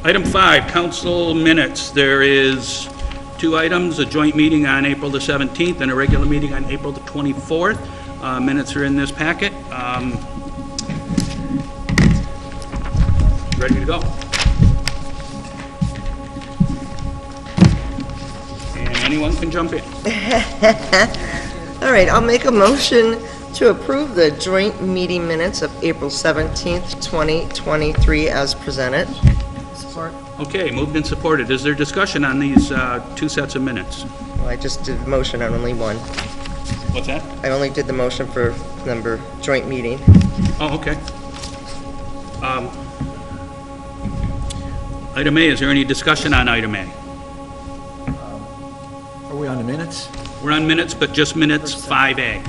Item 5, council minutes. There is 2 items, a joint meeting on April the 17th and a regular meeting on April the 24th. Minutes are in this packet. Ready to go. And anyone can jump in. All right, I'll make a motion to approve the joint meeting minutes of April 17th, 2023 as presented. Support. Okay, moved and supported. Is there discussion on these 2 sets of minutes? Well, I just did the motion on only one. What's that? I only did the motion for number joint meeting. Oh, okay. Item A, is there any discussion on item A? Are we on the minutes? We're on minutes, but just minutes 5A.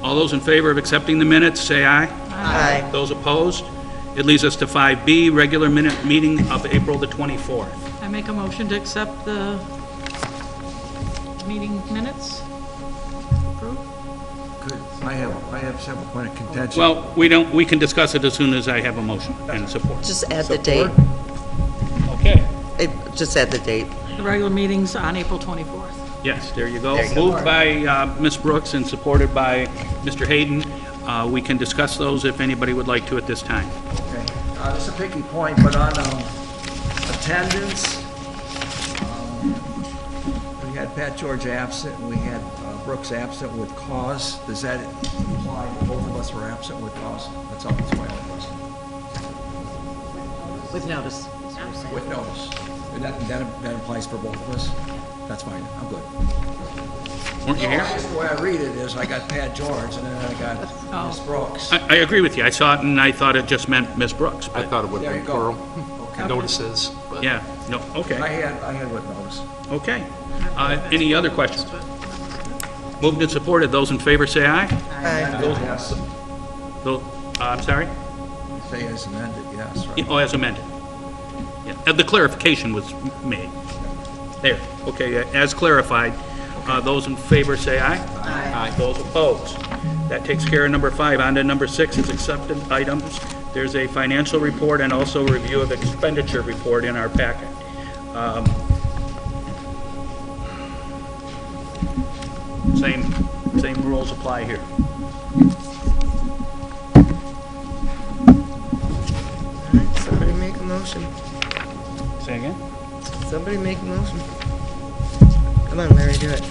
All those in favor of accepting the minutes, say aye. Aye. Those opposed? It leads us to 5B, regular meeting of April the 24th. I make a motion to accept the meeting minutes. Approve. Good. I have several point of contention. Well, we can discuss it as soon as I have a motion and support. Just add the date. Okay. Just add the date. The regular meeting's on April 24th. Yes, there you go. There you go. Moved by Ms. Brooks and supported by Mr. Hayden. We can discuss those if anybody would like to at this time. Okay. This is a picky point, but on attendance, we had Pat George absent, and we had Brooks absent with cause. Does that imply that both of us were absent with cause? That's all. That's my only question. With notice. With notice. And that implies for both of us? That's fine. I'm good. Weren't you No, here? just the way I read it is I got Pat George, and then I got Ms. Brooks. I agree with you. I saw it and I thought it just meant Ms. Brooks. I But thought it would There have you been go. plural Okay. notices, but yeah, no, I okay, had with notice. okay. Any other questions? Moved and supported. Those in favor say aye. Aye. Yes. Those, I'm sorry? Say as amended, yes. Right. Oh, as amended. Yeah, the clarification was made. There, okay, as clarified. Those in favor say aye. Aye. Those opposed. That takes care of number 5. On to number 6 is accepted items. There's a financial report and also a review of expenditure report in our packet. Same rules apply here. All right, somebody make a motion. Say again? Somebody make a motion. Come on, Larry, do it.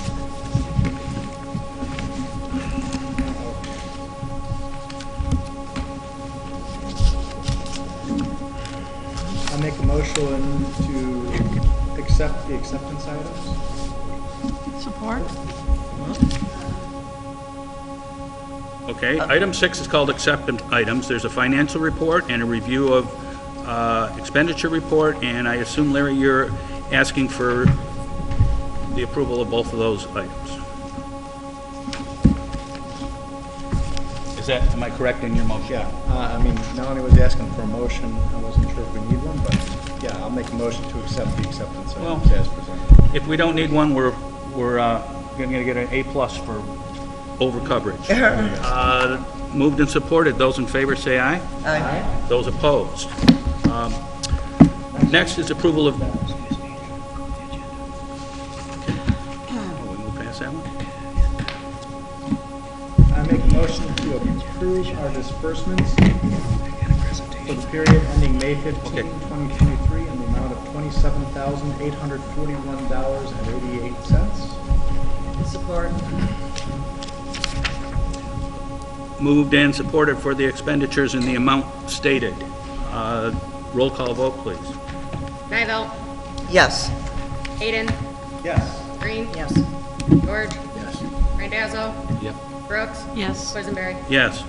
I make a motion to accept the acceptance items. Support. Okay, item 6 is called acceptance items. There's a financial report and a review of expenditure report, and I assume, Larry, you're asking for the approval of both of those items. Is that, am I correct in your motion? Yeah, I mean, Melanie was asking for a motion. I wasn't sure if we need one, but yeah, I'll make a motion to accept the acceptance Well- items as presented. If we don't need one, we're gonna get an A+ for over coverage. Moved and supported. Those in favor say aye. Aye. Those opposed. Next is approval of... Oh, we move past that one? I make a motion to approve our disbursements for the period ending May 15, Okay. 2023, in the amount of $27,841.88. Support. Moved and supported for the expenditures in the amount stated. Roll call vote, please. Nivell, Yes. Hayden, Yes. Green, Yes. George, Yes. Randazzo, Yep. Brooks, Yes. Quisenberry. Yes.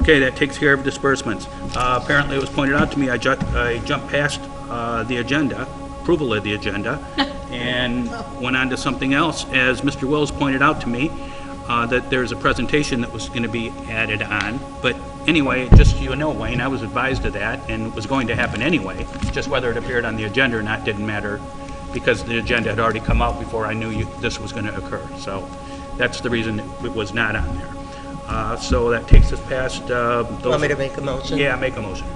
Okay, that takes care of disbursements. Apparently, it was pointed out to me, I jumped past the agenda, approval of the agenda, and went on to something else. As Mr. Wills pointed out to me, that there's a presentation that was going to be added on. But anyway, just so you know, Wayne, I was advised of that, and it was going to happen anyway. Just whether it appeared on the agenda or not didn't matter, because the agenda had already come out before I knew this was going to occur. So that's the reason it was not on there. So that takes us past those. Want me to make a motion? Yeah, make a motion.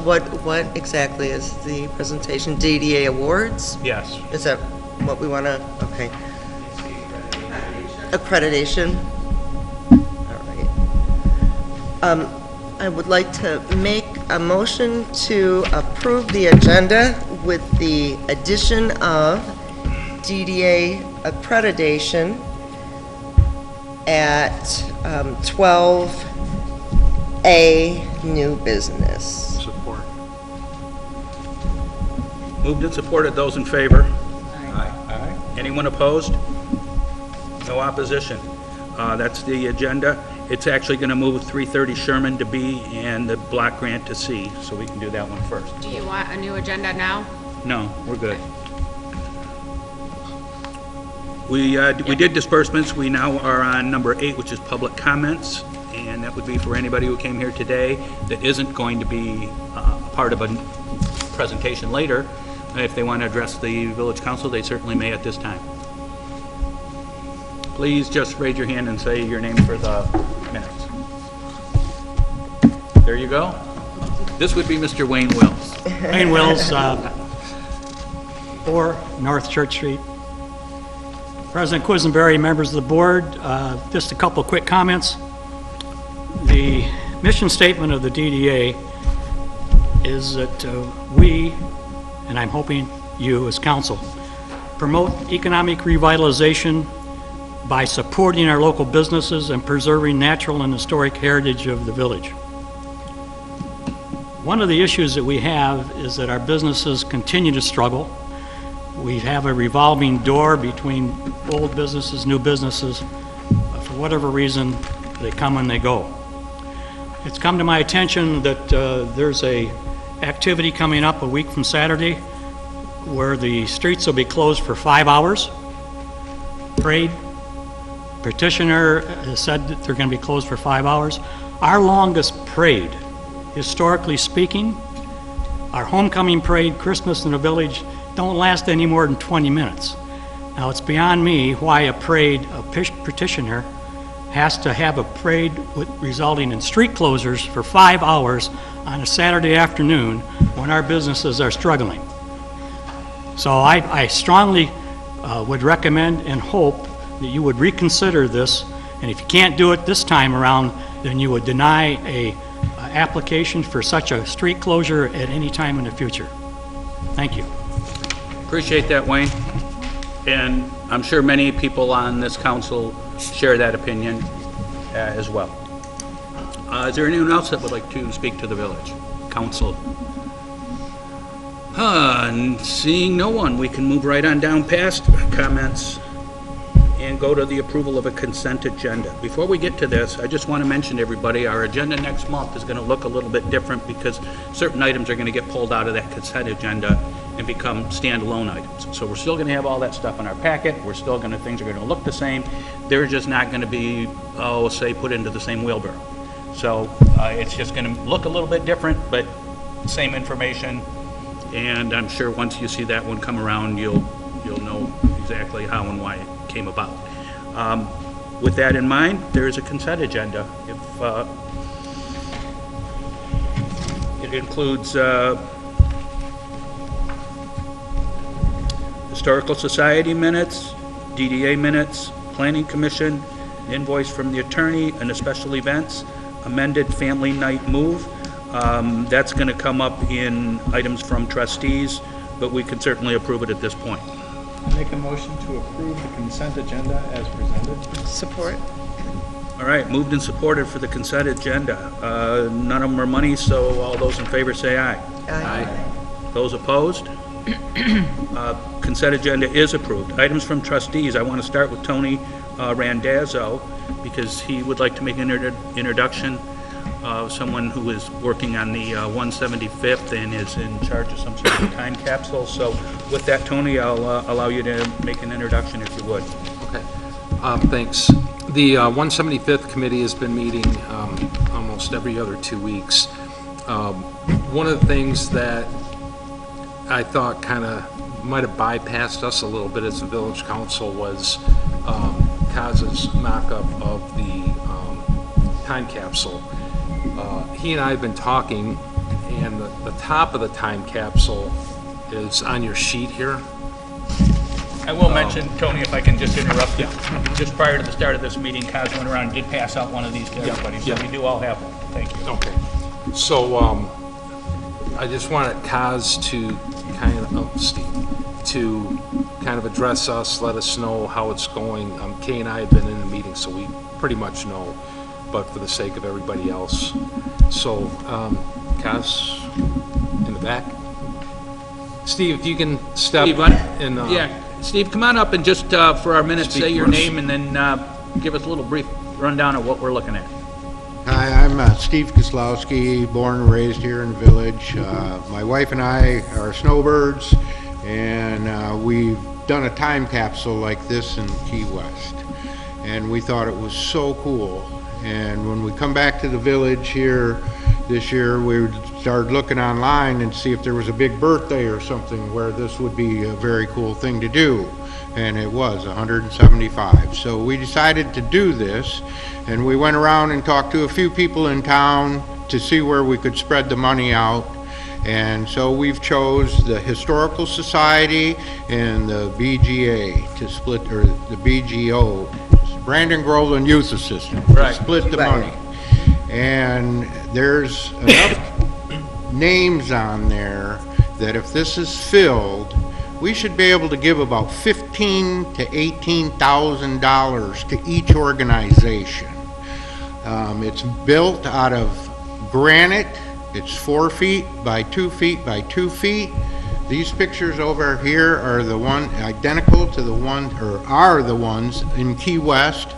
What exactly is the presentation? DDA awards? Yes. Is that what we want to, okay. Accreditation? All right. I would like to make a motion to approve the agenda with the addition of DDA accreditation at 12A new business. Support. Moved and supported. Those in favor? Aye. Anyone opposed? No opposition. That's the agenda. It's actually going to move 330 Sherman to B and the block grant to C, so we can do that one first. Do you want a new agenda now? No, we're good. We did disbursements. We now are on number 8, which is public comments, and that would be for anybody who came here today that isn't going to be a part of a presentation later. If they want to address the village council, they certainly may at this time. Please just raise your hand and say your name for the minutes. There you go. This would be Mr. Wayne Wills. Wayne Wills, 4 North Church Street. President Quisenberry, members of the board, just a couple of quick comments. The mission statement of the DDA is that we, and I'm hoping you as council, promote economic revitalization by supporting our local businesses and preserving natural and historic heritage of the village. One of the issues that we have is that our businesses continue to struggle. We have a revolving door between old businesses, new businesses. For whatever reason, they come and they go. It's come to my attention that there's a activity coming up a week from Saturday where the streets will be closed for 5 hours. Parade. Petitioner has said that they're going to be closed for 5 hours. Our longest parade, historically speaking, our homecoming parade, Christmas in the village, don't last any more than 20 minutes. Now, it's beyond me why a petitioner has to have a parade resulting in street closures for 5 hours on a Saturday afternoon when our businesses are struggling. So I strongly would recommend and hope that you would reconsider this, and if you can't do it this time around, then you would deny a application for such a street closure at any time in the future. Thank you. Appreciate that, Wayne. And I'm sure many people on this council share that opinion as well. Is there anyone else that would like to speak to the village council? And seeing no one, we can move right on down past comments and go to the approval of a consent agenda. Before we get to this, I just want to mention to everybody, our agenda next month is going to look a little bit different because certain items are going to get pulled out of that consent agenda and become standalone items. So we're still going to have all that stuff in our packet. We're still going to, things are going to look the same. They're just not going to be, say, put into the same wheelbarrow. So it's just going to look a little bit different, but same information. And I'm sure once you see that one come around, you'll know exactly how and why it came about. With that in mind, there is a consent agenda. If it includes Historical Society minutes, DDA minutes, Planning Commission, invoice from the attorney, and the special events, amended family night move. That's going to come up in items from trustees, but we can certainly approve it at this point. I make a motion to approve the consent agenda as presented. Support? All right, moved and supported for the consent agenda. None of them are money, so all those in favor say aye. Aye. Those opposed? Consent agenda is approved. Items from trustees, I want to start with Tony Randazzo, because he would like to make an introduction of someone who is working on the 175th and is in charge of some sort of time capsule. So with that, Tony, I'll allow you to make an introduction if you would. Okay, thanks. The 175th committee has been meeting almost every other 2 weeks. One of the things that I thought kind of might have bypassed us a little bit as a village council was Kaz's mock-up of the time capsule. He and I have been talking, and the top of the time capsule is on your sheet here. I will mention, Tony, if I can just interrupt you, just prior to the start of this meeting, Kaz went around and did pass out one of these to everybody, so yeah. we do all have one. Thank you. Okay. So, I just wanted Kaz to Steve, to kind of address us, let us know how it's going. Kay and I have been in the meeting, so we pretty much know, but for the sake of everybody else. So, Kaz, in the back. Steve, if you can step Steve, why- in. Yeah, Steve, come on up and just, for our minutes, Speak say your first. name and then give us a little brief rundown of what we're looking at. Hi, I'm Steve Koslowski, born and raised here in the village. My wife and I are snowbirds, and we've done a time capsule like this in Key West. And we thought it was so cool. And when we come back to the village here this year, we started looking online and see if there was a big birthday or something where this would be a very cool thing to do. And it was 175. So we decided to do this, and we went around and talked to a few people in town to see where we could spread the money out. And so we've chose the Historical Society and the BGA to split, or the BGO, Brandon Groveland Youth Assistant, Right. to split the Right. money. And there's enough names on there that if this is filled, we should be able to give about $15,000 to $18,000 to each organization. It's built out of granite. It's 4 feet by 2 feet by 2 feet. These pictures over here are the one identical to the one, or are the ones in Key West,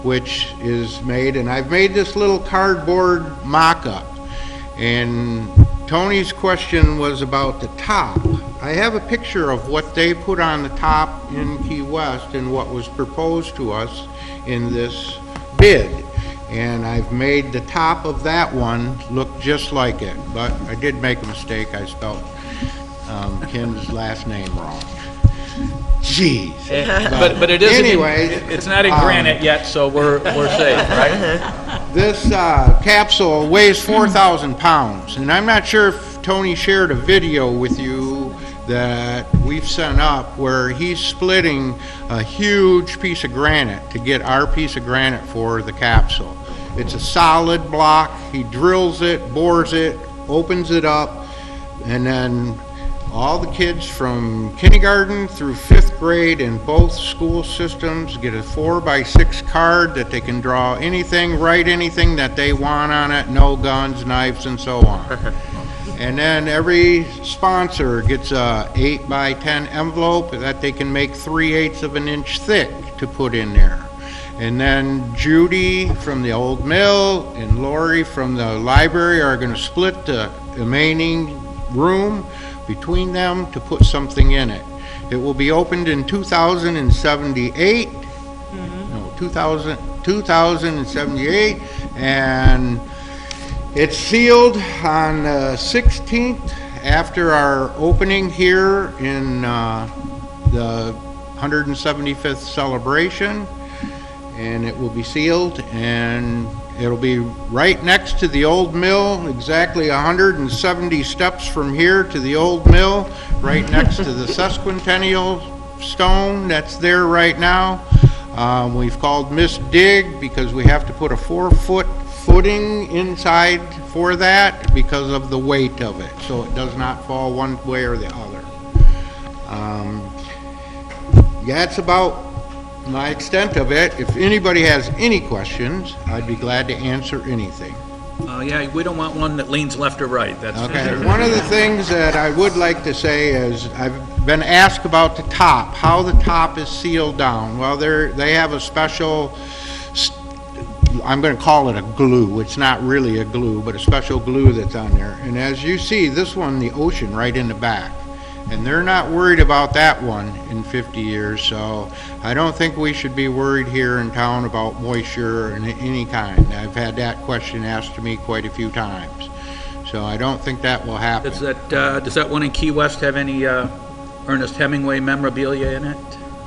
which is made, and I've made this little cardboard mock-up. And Tony's question was about the top. I have a picture of what they put on the top in Key West and what was proposed to us in this bid. And I've made the top of that one look just like it, but I did make a mistake. I spelled Ken's last name wrong. Jeez. But it isn't, Anyway, it's not in granite yet, so we're safe, right? This capsule weighs 4,000 pounds, and I'm not sure if Tony shared a video with you that we've sent up where he's splitting a huge piece of granite to get our piece of granite for the capsule. It's a solid block. He drills it, bores it, opens it up, and then all the kids from kindergarten through 5th grade in both school systems get a 4x6 card that they can draw anything, write anything that they want on it, no guns, knives, and so on. And then every sponsor gets a 8x10 envelope that they can make 3/8 of an inch thick to put in there. And then Judy from the old mill and Lori from the library are going to split the remaining room between them to put something in it. It will be opened in 2078. No, 2078, and it's sealed on the 16th after our opening here in the 175th celebration, and it will be sealed, and it'll be right next to the old mill, exactly 170 steps from here to the old mill, right next to the sesquicentennial stone that's there right now. We've called Miss Dig because we have to put a 4-foot footing inside for that because of the weight of it, so it does not fall one way or the other. Yeah, it's about my extent of it. If anybody has any questions, I'd be glad to answer anything. Yeah, we don't want one that leans left or right, that's. Okay, one of the things that I would like to say is, I've been asked about the top, how the top is sealed down. Well, they have a special, I'm going to call it a glue. It's not really a glue, but a special glue that's on there. And as you see, this one, the ocean right in the back. And they're not worried about that one in 50 years, so I don't think we should be worried here in town about moisture in any kind. I've had that question asked to me quite a few times, so I don't think that will happen. Does that one in Key West have any Ernest Hemingway memorabilia in it?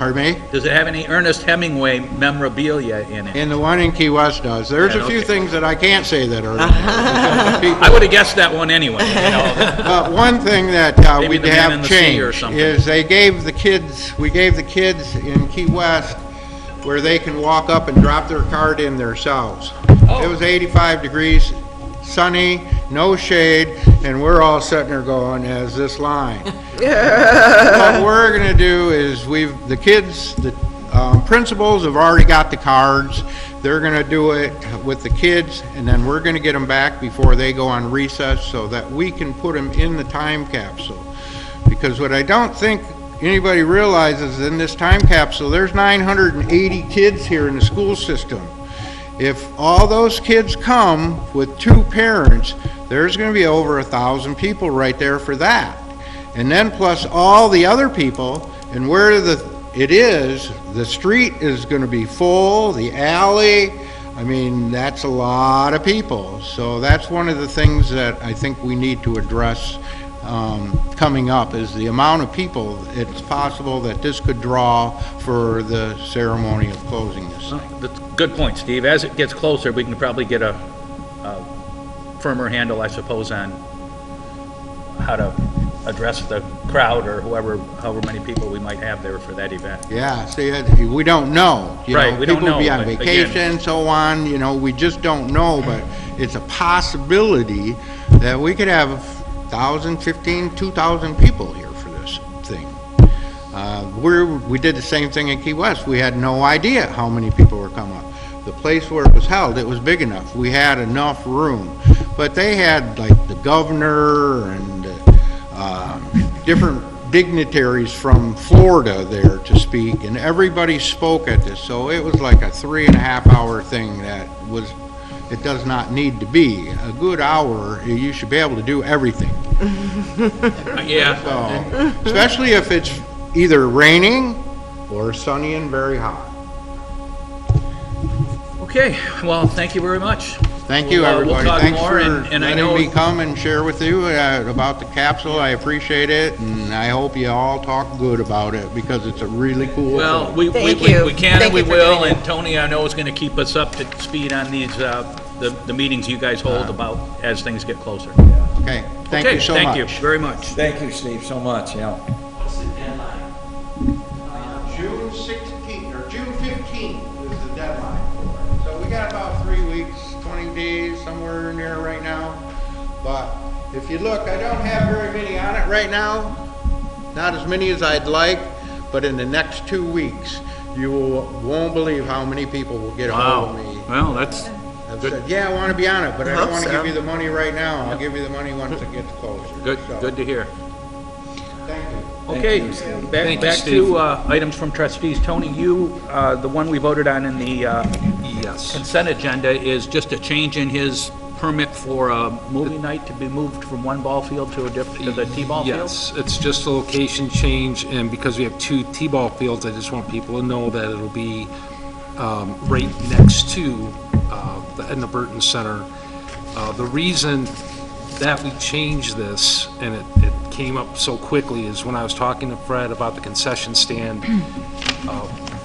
Pardon me? Does it have any Ernest Hemingway memorabilia in it? And the one in Key West does. There's Yeah, a few okay. things that I can't say that are. because the people- I would have guessed that one anyway, you know. But one thing that Maybe we the Man in have the Sea or changed something. is we gave the kids in Key West where they can walk up and drop their card in themselves. Oh. It was 85 degrees, sunny, no shade, and we're all sitting there going, as this line. What we're gonna do is the principals have already got the cards. They're gonna do it with the kids, and then we're gonna get them back before they go on recess so that we can put them in the time capsule. Because what I don't think anybody realizes in this time capsule, there's 980 kids here in the school system. If all those kids come with 2 parents, there's gonna be over 1,000 people right there for that. And then plus all the other people, and where the street is gonna be full, the alley, I mean, that's a lot of people. So that's one of the things that I think we need to address coming up, is the amount of people it's possible that this could draw for the ceremony of closing this thing. That's a good point, Steve. As it gets closer, we can probably get a firmer handle, I suppose, on how to address the crowd or however many people we might have there for that event. Yeah, see, we don't know. Right, we don't People know, be on but vacation, so on, we just don't know, but it's a possibility that we could have 1,000, 15, 2,000 people here for this thing. We did the same thing in Key West. We had no idea how many people were coming up. The place where it was held, it was big enough. We had enough room. But they had like the governor and different dignitaries from Florida there to speak, and everybody spoke at this. So it was like a 3.5-hour thing it does not need to be. A good hour, you should be able to do everything. Yeah. So, especially if it's either raining or sunny and very hot. Okay, well, thank you very much. Thank you, We'll everybody. talk Thanks more, for and I know- letting me come and share with you about the capsule. I appreciate it, and I hope you all talk good about it, because it's a really cool Well, thing. we Thank you. can and Thank we you for will, doing it. and Tony, I know, is going to keep us up to speed on these, the meetings you guys hold about as things get closer. Okay, thank you so much. Okay, thank you very much. Thank you, Steve, so much, yeah. June 16th, or June 15th is the deadline for it. So we got about 3 weeks, 20 days, somewhere in there right now. But if you look, I don't have very many on it right now. Not as many as I'd like, but in the next 2 weeks, you won't believe how many people will get a hold of Wow, me. well, that's, I've said, yeah, I want to be on it, but I don't hope want to so. give you the money right now. I'll give you the money once it gets closer. good, So, good to hear. Thank you. Okay, Thank back you, Steve. to items from trustees. Tony, the one we voted on in the Yes. consent agenda is just a change in his permit for a movie night to be moved from one ball field to the T-ball field? Yes, it's just a location change, and because we have 2 T-ball fields, I just want people to know that it'll be right next to the Edna Burton Center. The reason that we changed this, and it came up so quickly, is when I was talking to Fred about the concession stand.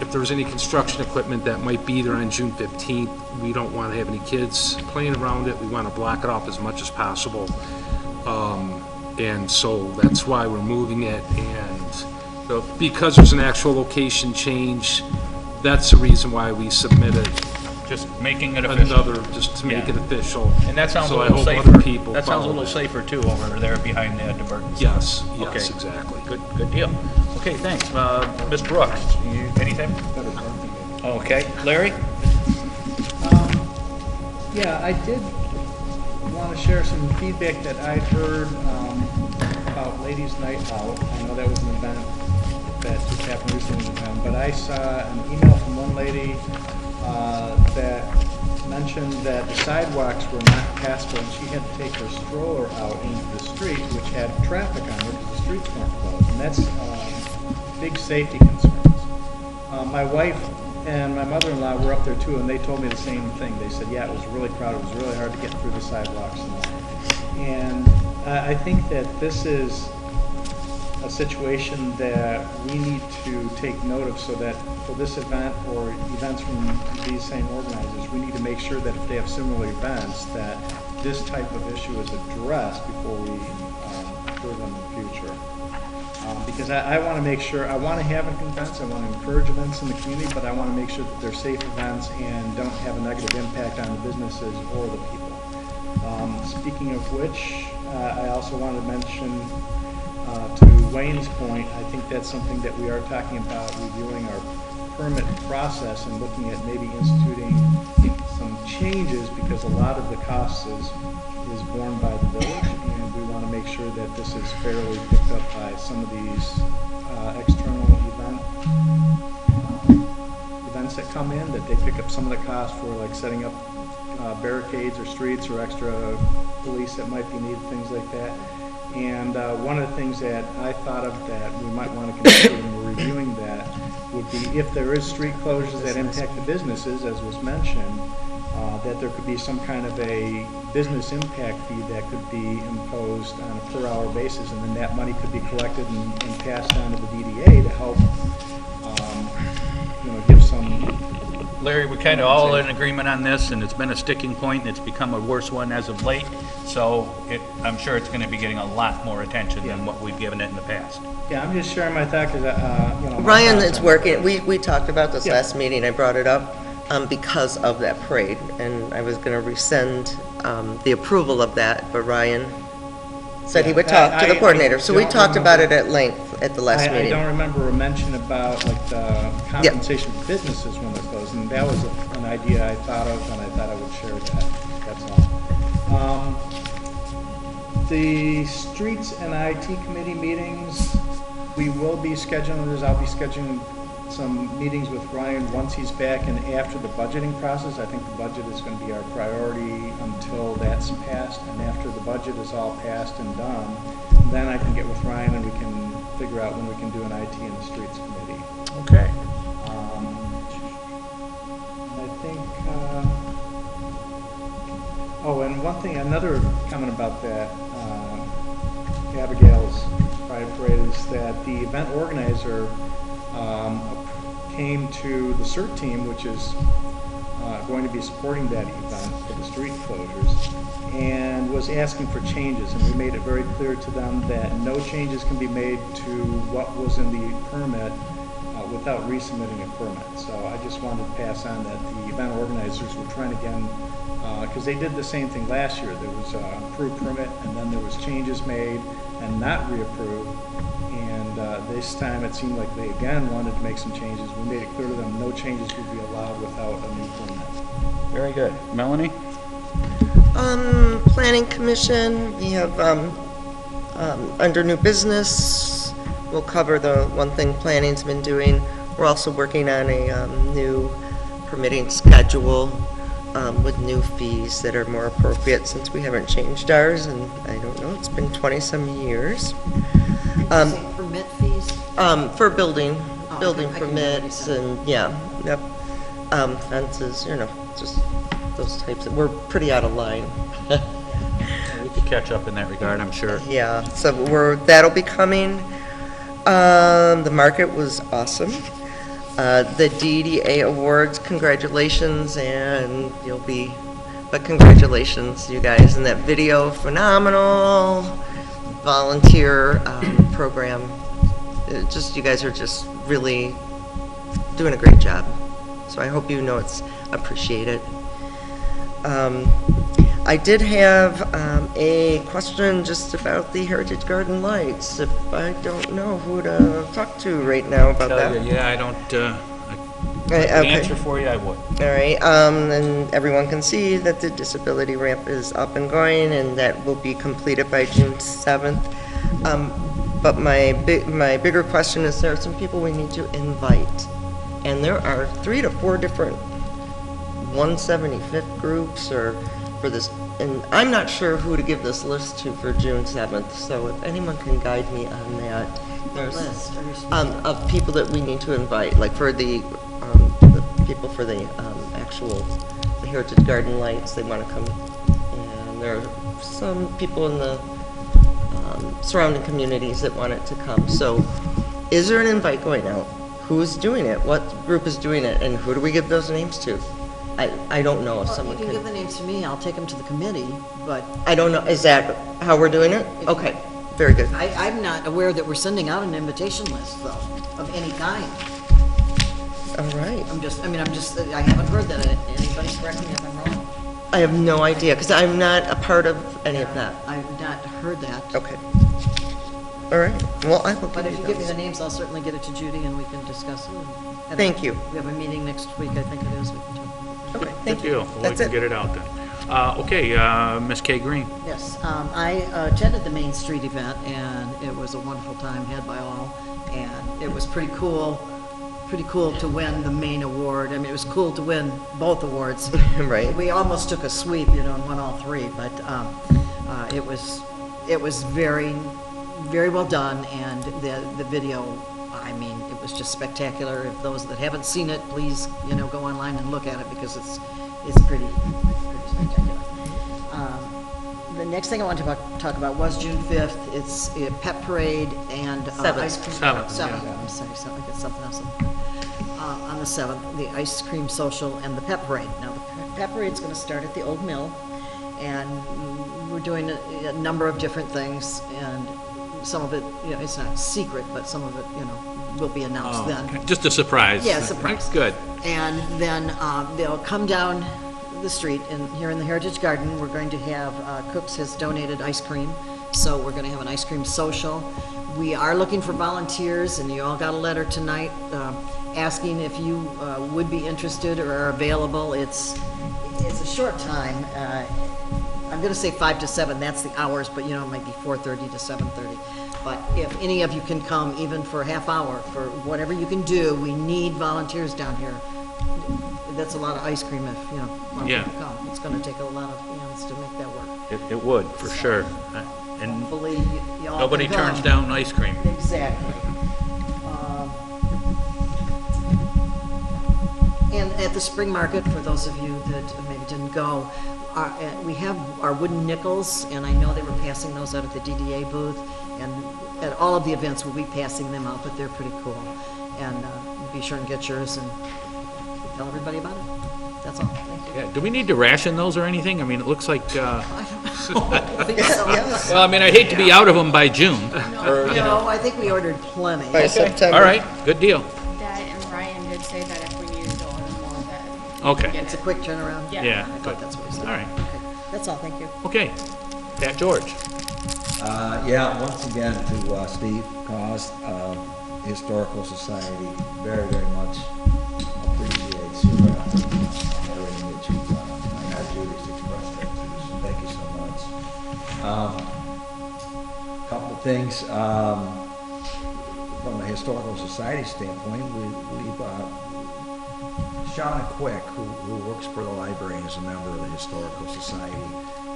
If there was any construction equipment that might be there on June 15th, we don't want to have any kids playing around it. We want to block it off as much as possible. And so that's why we're moving it. And so because there's an actual location change, that's the reason why we submitted Just making it official. another, just to make Yeah. it official. And that sounds a So I little hope safer. other people That sounds a follow little that. safer too over there behind the Burton. Yes, Okay. yes, exactly. Good deal. Okay, thanks. Ms. Brooks, anything? Okay. Larry? Yeah, I did want to share some feedback that I'd heard about Ladies' Night Out. I know that was an event that just happened recently in town, but I saw an email from one lady that mentioned that the sidewalks were not passable, and she had to take her stroller out into the street, which had traffic on it because the streets weren't closed, and that's big safety concerns. My wife and my mother-in-law were up there too, and they told me the same thing. They said, yeah, it was really crowded, it was really hard to get through the sidewalks and all. And I think that this is a situation that we need to take note of, so that for this event or events from these same organizers, we need to make sure that if they have similar events, that this type of issue is addressed before we occur them in the future. Because I want to make sure, I want to have events, I want to encourage events in the community, but I want to make sure that they're safe events and don't have a negative impact on the businesses or the people. Speaking of which, I also wanted to mention, to Wayne's point, I think that's something that we are talking about, reviewing our permit process and looking at maybe instituting some changes, because a lot of the cost is borne by the village, and we want to make sure that this is fairly picked up by some of these external events that come in, that they pick up some of the cost for, like setting up barricades or streets or extra police that might be needed, things like that. And one of the things that I thought of that we might want to consider when we're reviewing that would be, if there is street closures that impact the businesses, as was mentioned, that there could be some kind of a business impact fee that could be imposed on a per hour basis, and then that money could be collected and passed on to the DDA to help, give some. Larry, we're kind of all in agreement on this, and it's been a sticking point, and it's become a worse one as of late. So I'm sure it's going to be getting a lot more attention than what we've given it in the past. Yeah, I'm just sharing my thought, because, Ryan, it's working. We talked about this last meeting. I brought it up because of that parade, and I was going to rescind the approval of that, but Ryan said he would talk to the coordinator. So we talked about it at length at the last meeting. I don't remember a mention about like the compensation for businesses when they're closed, and that was an idea I thought of, and I thought I would share that. That's all. The streets and IT committee meetings, we will be scheduling. I'll be scheduling some meetings with Ryan once he's back and after the budgeting process. I think the budget is going to be our priority until that's passed, and after the budget is all passed and done, then I can get with Ryan and we can figure out when we can do an IT and the streets committee. Okay. I think, and one thing, another comment about that, Abigail's Pride Parade, is that the event organizer came to the CERT team, which is going to be supporting that event for the street closures, and was asking for changes, and we made it very clear to them that no changes can be made to what was in the permit without resubmitting a permit. So I just wanted to pass on that the event organizers were trying again, because they did the same thing last year. There was an approved permit, and then there was changes made and not reapproved. And this time it seemed like they again wanted to make some changes. We made it clear to them no changes would be allowed without a new permit. Very good. Melanie? Planning Commission, we have, under new business, we'll cover the one thing planning's been doing. We're also working on a new permitting schedule with new fees that are more appropriate, since we haven't changed ours, and I don't know, it's been 20-some years. Permit fees? For building I can permits and, fences, just those types of, we're pretty out of line. We could catch up in that regard, I'm sure. Yeah, so that'll be coming. The market was awesome. The DDA awards, congratulations, and congratulations, you guys, and that video, phenomenal volunteer program. You guys are just really doing a great job. So I hope it's appreciated. I did have a question just about the Heritage Garden lights. If I don't know who to talk to right now about that. Yeah, I don't, Okay. answer for you, I would. All right, and everyone can see that the disability ramp is up and going, and that will be completed by June 7th. But my bigger question is, there are some people we need to invite, and there are 3 to 4 different 175th groups for this, and I'm not sure who to give this list to for June 7th, so if anyone can guide me on that. There's of people that we need to invite, like for the people for the the Heritage Garden lights, they want to come, and there are some people in the surrounding communities that want it to come. So is there an invite going out? Who's doing it? What group is doing it? And who do we give those names to? I don't know if Well, you someone can give can. the names to me, I'll take them to the committee, but I don't know, is that how we're doing it? Okay, very good. I'm not aware that we're sending out an invitation list, though, of any kind. All right. I haven't heard that. Anybody correct me if I'm wrong? I have no idea, because I'm not a part of any of that. I've not heard that. Okay. All right, well, I will But give if you you give me those. the names, I'll certainly get it to Judy and we can discuss it. And Thank you. We have a meeting next week, I think it is. We can talk. Okay, Good thank you. deal. Well, we That's can it. get it out then. Okay, Ms. K. Green. Yes, I attended the Main Street event, and it was a wonderful time had by all, and it was pretty cool to win the main award. I mean, it was cool to win both awards. Right. We almost took a sweep, and won all three, but it was very, very well done, and the video, I mean, it was just spectacular. If those that haven't seen it, please, go online and look at it, because it's pretty spectacular. The next thing I want to talk about was June 5th. It's a pet parade and Seventh. ice cream. Seventh, Seventh, yeah. I'm sorry, I got something else. On the 7th, the ice cream social and the pet parade. Now, the pet parade's going to start at the Old Mill, and we're doing a number of different things, and some of it, it's not secret, but some of it, will be announced then. Okay. Just a surprise. Yeah, surprise. Good. And then they'll come down the street, and here in the Heritage Garden, we're going to have, Cooks has donated ice cream, so we're going to have an ice cream social. We are looking for volunteers, and you all got a letter tonight asking if you would be interested or are available. It's a short time. I'm going to say 5 to 7, that's the hours, but it might be 4:30 to 7:30. But if any of you can come, even for a half hour, for whatever you can do, we need volunteers down here. That's a lot of ice cream if, a lot of Yeah. people come. It's going to take a lot of hands to make that work. It would, for sure. And Hopefully, y'all nobody can come. turns down ice cream. Exactly. And at the spring market, for those of you that maybe didn't go, we have our wooden nickels, and I know they were passing those out at the DDA booth, and at all of the events, we'll be passing them out, but they're pretty cool. And be sure and get yours and tell everybody about it. That's all. Thank you. Yeah, do we need to ration those or anything? I mean, it looks like, I think so. well, I mean, I'd hate to be out of them by June. No, I think we ordered plenty. By September. All right, good deal. That, and Ryan did say that if we needed to order more, that. Okay. It's a quick turnaround? Yeah, I good. thought that's what he said. All right. Okay, that's all, thank you. Okay. Pat George. Yeah, once again to Steve Cos, Historical Society, very, very much appreciates your effort, everything that you've done. I know Judy's expressed that too, so thank you so much. Couple of things, from a Historical Society standpoint, we've Shauna Quick, who works for the library and is a member of the Historical Society,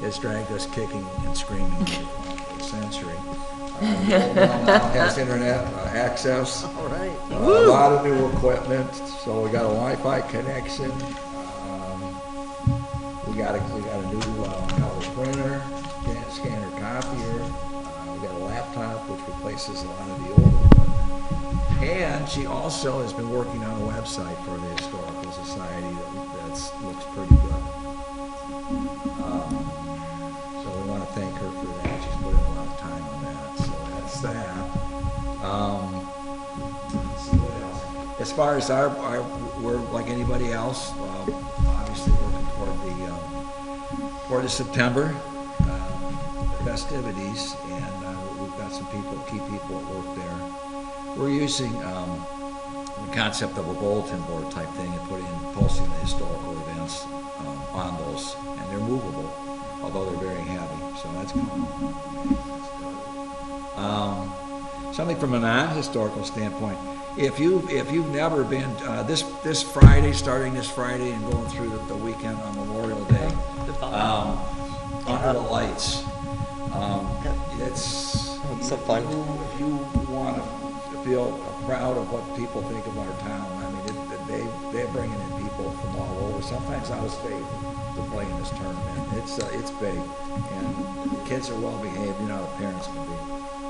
has dragged us kicking and screaming for the century. The old one now has internet access, All right. a lot of new equipment, so we got a Wi-Fi connection. We got a new color printer, scanner copier. We got a laptop, which replaces a lot of the old equipment. And she also has been working on a website for the Historical Society that looks pretty good. So we want to thank her for that. She's put in a lot of time on that. So that's that. Let's see what else. As far as we're like anybody else, obviously working toward the September festivities, and we've got some key people at work there. We're using the concept of a bulletin board type thing and posting the historical events on those, and they're movable, although they're very heavy, so that's cool. Something from a non-historical standpoint, if you've never been, this Friday, starting this Friday and going through the weekend on Memorial Day, Under the Lights, it's so fun. If you want to feel proud of what people think of our town, I mean, they're bringing in people from all over, sometimes out of state, to play in this tournament. It's big, and the kids are well behaved, the parents can be.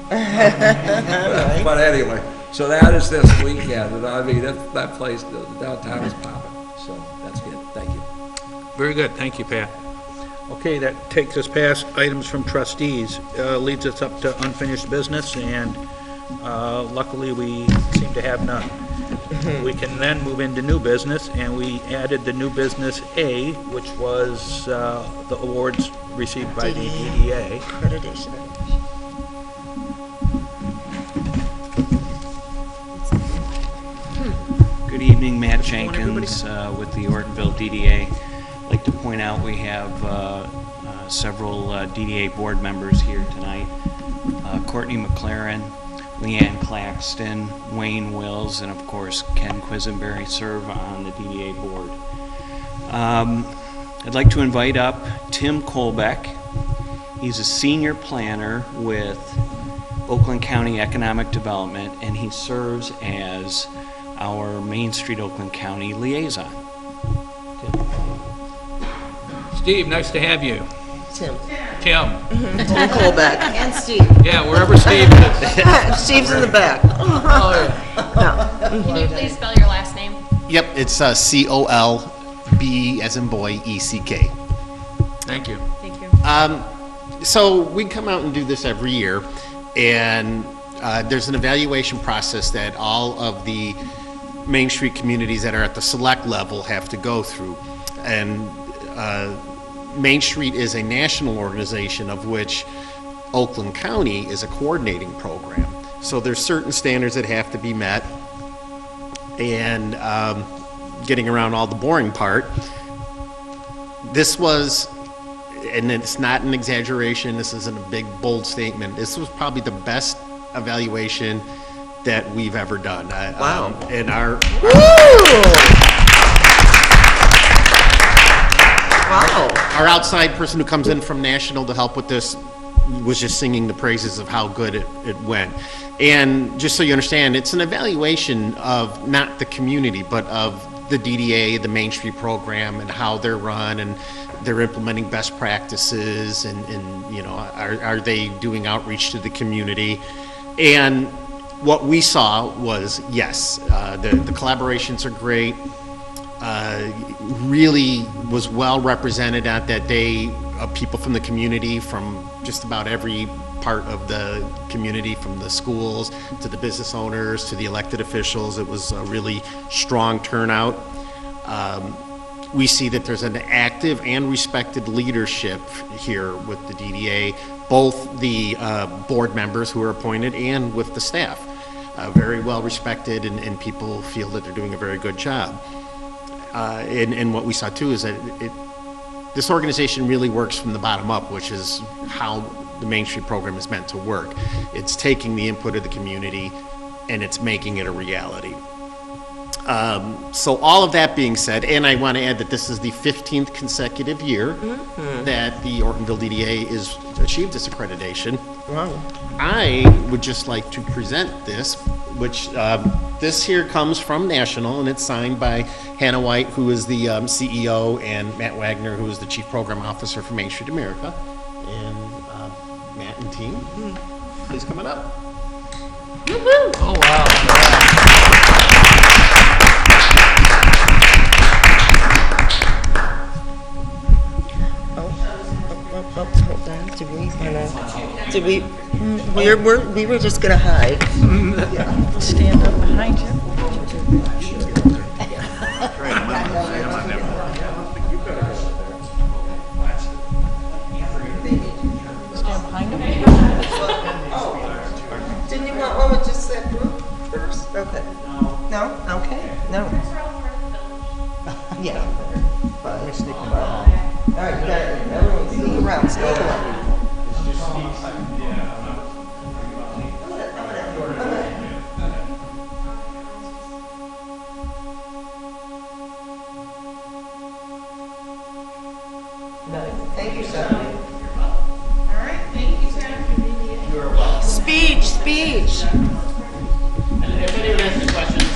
But anyway, so that is this weekend, and I mean, that place, the downtown is popping, so that's good, thank you. Very good, thank you, Pat. Okay, that takes us past items from trustees, leads us up to unfinished business, and luckily, we seem to have none. We can then move into new business, and we added the new business A, which was the awards received by the DDA. Accreditation. Good evening, Matt Jenkins with the Ortonville DDA. I'd like to point out we have several DDA board members here tonight. Courtney McLaren, Leanne Claxton, Wayne Wills, and of course Ken Quisenberry serve on the DDA board. I'd like to invite up Tim Colbeck. He's a senior planner with Oakland County Economic Development, and he serves as our Main Street Oakland County liaison. Steve, nice to have you. Tim. Tim. Tim Colbeck. And Steve. Yeah, wherever Steve is. Steve's in the back. Oh, yeah. Can you please spell your last name? Yep, it's C-O-L-B as in boy, E-C-K. Thank you. Thank you. So we come out and do this every year, and there's an evaluation process that all of the Main Street communities that are at the select level have to go through. And Main Street is a national organization of which Oakland County is a coordinating program. So there's certain standards that have to be met, and getting around all the boring part, this was, and it's not an exaggeration, this isn't a big, bold statement, this was probably the best evaluation that we've ever done. Wow. And our Wow. Our outside person who comes in from National to help with this was just singing the praises of how good it went. And just so you understand, it's an evaluation of not the community, but of the DDA, the Main Street program, and how they're run, and they're implementing best practices, and you know, are they doing outreach to the community? And what we saw was, yes, the collaborations are great. Really was well represented at that day of people from the community, from just about every part of the community, from the schools to the business owners to the elected officials. It was a really strong turnout. We see that there's an active and respected leadership here with the DDA, both the board members who are appointed and with the staff. Very well respected, and people feel that they're doing a very good job. And what we saw too is that this organization really works from the bottom up, which is how the Main Street program is meant to work. It's taking the input of the community and it's making it a reality. So all of that being said, and I want to add that this is the 15th consecutive year that the Ortonville DDA is achieved this accreditation. Wow. I would just like to present this, which this here comes from National, and it's signed by Hannah White, who is the CEO, and Matt Wagner, who is the Chief Program Officer for Main Street America. And Matt and team, please come on up. Oh, wow. Hold on, we were just gonna hide. Stand up behind you. Stand behind him. Didn't you want one with just that group first? Okay. No? Okay, no. Yeah. Let me sneak them out. All right, you got it. Everyone sneak around, sneak around. Thank you, sir. All right, thank you, Sam. Speech. And if anyone has any questions,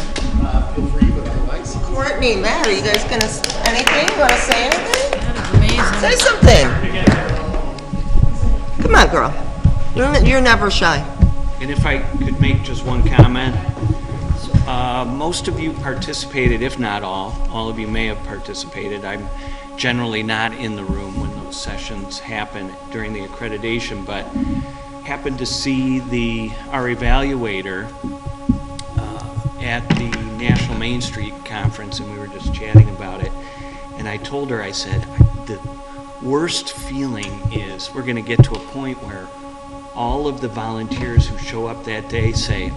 feel free, but otherwise. Courtney, Matt, are you guys gonna, anything? You wanna say anything? That is amazing. Say something. Come on, girl. You're never shy. And if I could make just one comment, most of you participated, if not all of you may have participated. I'm generally not in the room when those sessions happen during the accreditation, but happened to see our evaluator at the National Main Street Conference, and we were just chatting about it. And I told her, I said, the worst feeling is we're going to get to a point where all of the volunteers who show up that day say,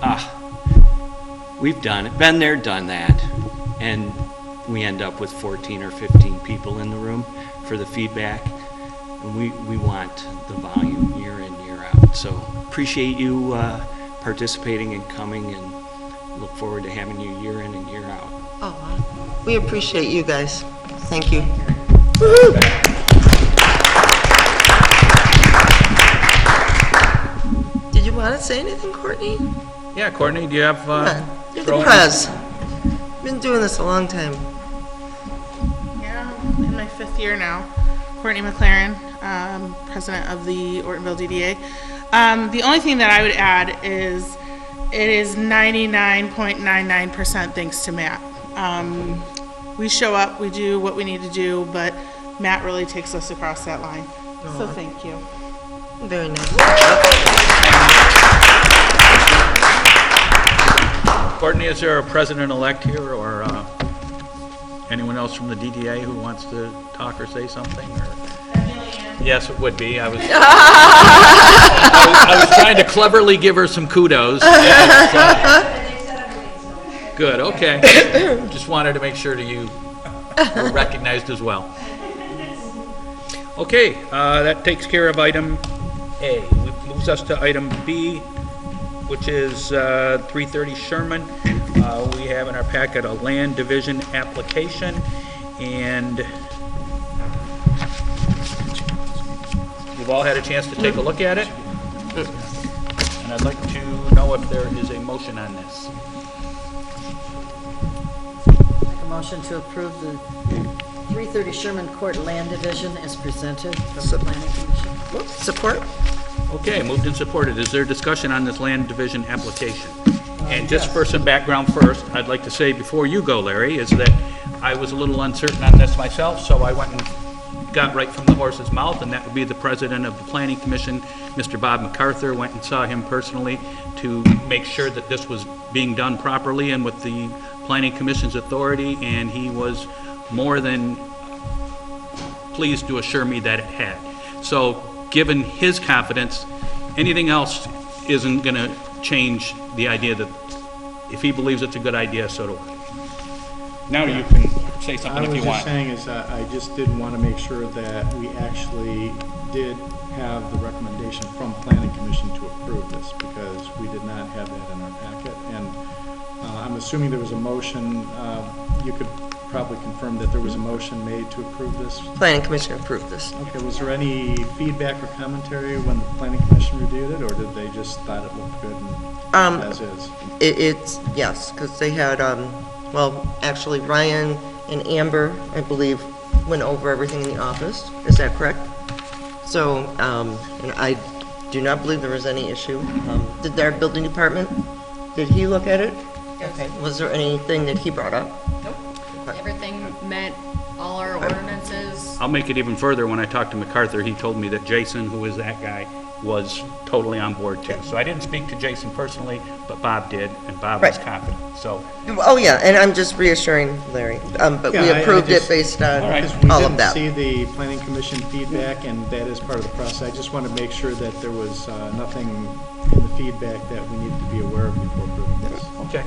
we've done it, been there, done that. And we end up with 14 or 15 people in the room for the feedback. And we want the volume year in, year out. So appreciate you participating and coming, and look forward to having you year in and year out. Oh, we appreciate you guys. Thank you. Woo-hoo. Did you want to say anything, Courtney? Yeah, Courtney, do you have... You're the prez. Been doing this a long time. Yeah, I'm in my 5th year now. Courtney McLaren, president of the Ortonville DDA. The only thing that I would add is it is 99.99% thanks to Matt. We show up, we do what we need to do, but Matt really takes us across that line. So thank you. Very nice. Courtney, is there a president-elect here, or anyone else from the DDA who wants to talk or say something? Or? Yes, it would be. I was trying to cleverly give her some kudos. Good, okay. Just wanted to make sure that you were recognized as well. Okay, that takes care of item A. Which moves us to item B, which is 330 Sherman. We have in our packet a land division application, and you've all had a chance to take a look at it. And I'd like to know if there is a motion on this. Make a motion to approve the 330 Sherman Court Land Division as presented from the Planning Commission. Support? Okay, moved and supported. Is there discussion on this land division application? And just for some background first, I'd like to say before you go, Larry, is that I was a little uncertain on this myself, so I went and got right from the horse's mouth, and that would be the president of the Planning Commission, Mr. Bob MacArthur. Went and saw him personally to make sure that this was being done properly and with the Planning Commission's authority, and he was more than pleased to assure me that it had. So, given his confidence, anything else isn't going to change the idea that if he believes it's a good idea, so do I. Now you can say something if you want. I was just saying is I just did want to make sure that we actually did have the recommendation from Planning Commission to approve this, because we did not have that in our packet. And I'm assuming there was a motion. You could probably confirm that there was a motion made to approve this. Planning Commission approved this. Okay, was there any feedback or commentary when the Planning Commission reviewed it, or did they just thought it looked good and as is? It's, yes, because they had, well, actually Ryan and Amber, I believe, went over everything in the office. Is that correct? So, and I do not believe there was any issue. Did their building department, did he look at it? Yes. Okay. Was there anything that he brought up? Nope. Everything met all our ordinances. I'll make it even further. When I talked to MacArthur, he told me that Jason, who is that guy, was totally on board too. So I didn't speak to Jason personally, but Bob did, and Bob was confident. So. Oh, yeah, and I'm just reassuring Larry, but we approved it based on all of that. We didn't see the Planning Commission feedback, and that is part of the process. I just want to make sure that there was nothing in the feedback that we needed to be aware of before approving this. Okay.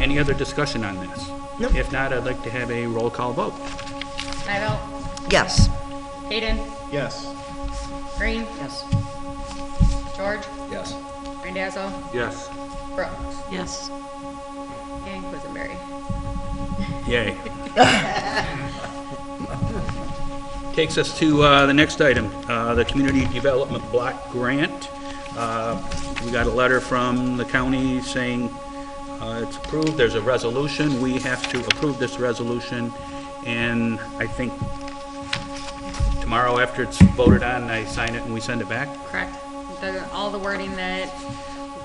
Any other discussion on this? Nope. If not, I'd like to have a roll call vote. Nivell. Yes. Hayden. Yes. Green. Yes. George. Yes. Randazzo. Yes. Brooks. Yes. And Quisenberry. Yay. Takes us to the next item, the Community Development Block Grant. We got a letter from the county saying it's approved. There's a resolution. We have to approve this resolution, and I think tomorrow after it's voted on, I sign it and we send it back. Correct. All the wording that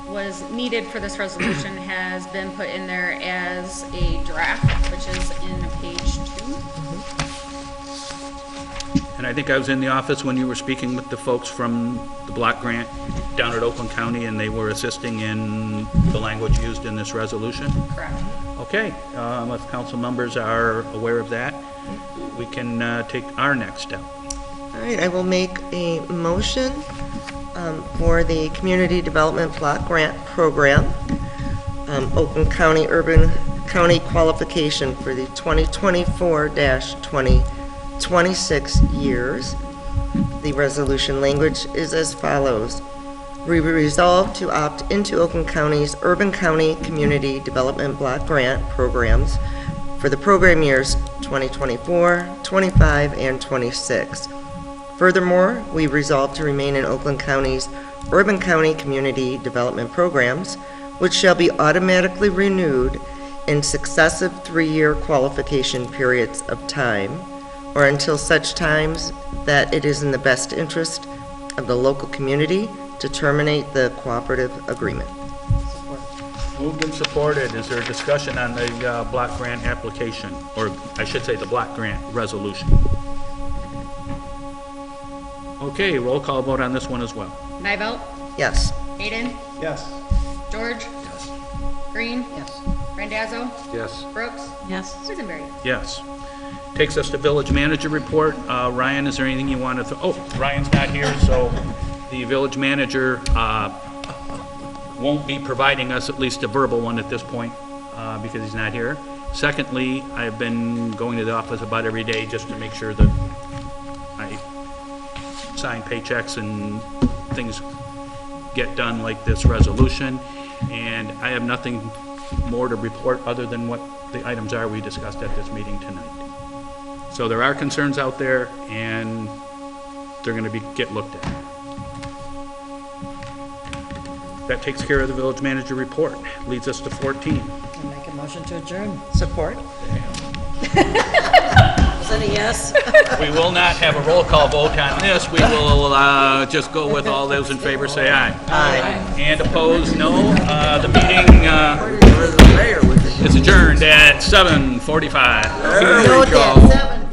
was needed for this resolution has been put in there as a draft, which is in page 2. And I think I was in the office when you were speaking with the folks from the block grant down at Oakland County, and they were assisting in the language used in this resolution? Correct. Okay, if council members are aware of that, we can take our next step. All right, I will make a motion for the Community Development Block Grant Program, Oakland County Urban County Qualification for the 2024-2026 years. The resolution language is as follows. We resolve to opt into Oakland County's Urban County Community Development Block Grant programs for the program years 2024, 25, and 26. Furthermore, we resolve to remain in Oakland County's Urban County Community Development Programs, which shall be automatically renewed in successive 3-year qualification periods of time, or until such times that it is in the best interest of the local community to terminate the cooperative agreement. Moved and supported. Is there a discussion on the block grant application, or I should say the block grant resolution? Okay, roll call vote on this one as well. Nivell, Yes. Hayden, Yes. George. Yes. Green. Yes. Randazzo. Yes. Brooks. Yes. Quisenberry. Yes. Takes us to village manager report. Ryan, is there anything you want to, Ryan's not here, so the village manager won't be providing us at least a verbal one at this point because he's not here. Secondly, I've been going to the office about every day just to make sure that I sign paychecks and things get done like this resolution. And I have nothing more to report other than what the items are we discussed at this meeting tonight. So there are concerns out there, and they're going to get looked at. That takes care of the village manager report. Leads us to 14. I'll make a motion to adjourn. Support? Is that a yes? We will not have a roll call vote on this. We will just go with all those in favor, say aye. Aye. And opposed, no. The meeting is adjourned at 7:45. Note that 7